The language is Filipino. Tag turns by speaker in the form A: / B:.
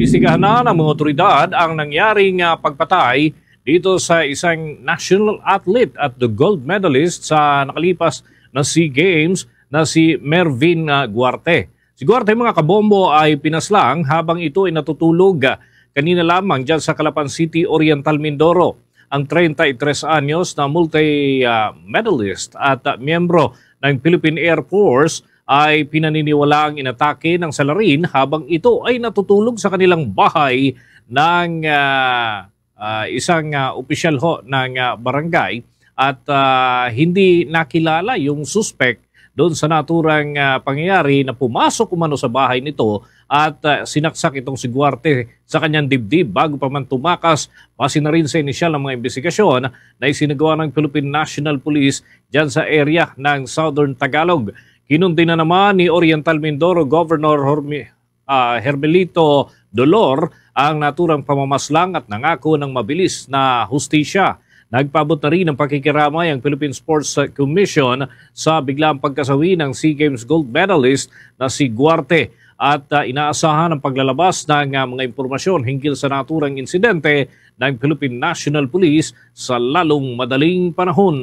A: Iniimbestigahan na ng mga otoridad ang nangyaring pagpatay dito sa isang national athlete at the gold medalist sa nakalipas na SEA Games na si Mervin Guarte. Si Guarte, mga kabombo, ay pinaslang habang ito ay natutulog kanina lamang dyan sa Calapan City, Oriental Mindoro. Ang 33 anyos na multi-medalist at miyembro ng Philippine Air Force ay pinaniniwalaang inatake ng salarin habang ito ay natutulog sa kanilang bahay ng isang opisyal ho ng barangay at hindi nakilala yung suspect doon sa naturang pangyayari na pumasok umano sa bahay nito at sinaksak itong si Guarte sa kanyang dibdib bago pa man tumakas. Base na rin sa inisyal ng mga investigasyon na isinagawa ng Philippine National Police dyan sa area ng Southern Tagalog. Kinundi na naman ni Oriental Mindoro Governor Hermelito Dolor ang naturang pamamaslang at nangako ng mabilis na hustisya. Nagpaabot na rin ng pakikiramay ang Philippine Sports Commission sa biglang pagkasawi ng SEA Games gold medalist na si Guarte at inaasahan ang paglalabas ng mga impormasyon hinggil sa naturang insidente ng Philippine National Police sa lalong madaling panahon.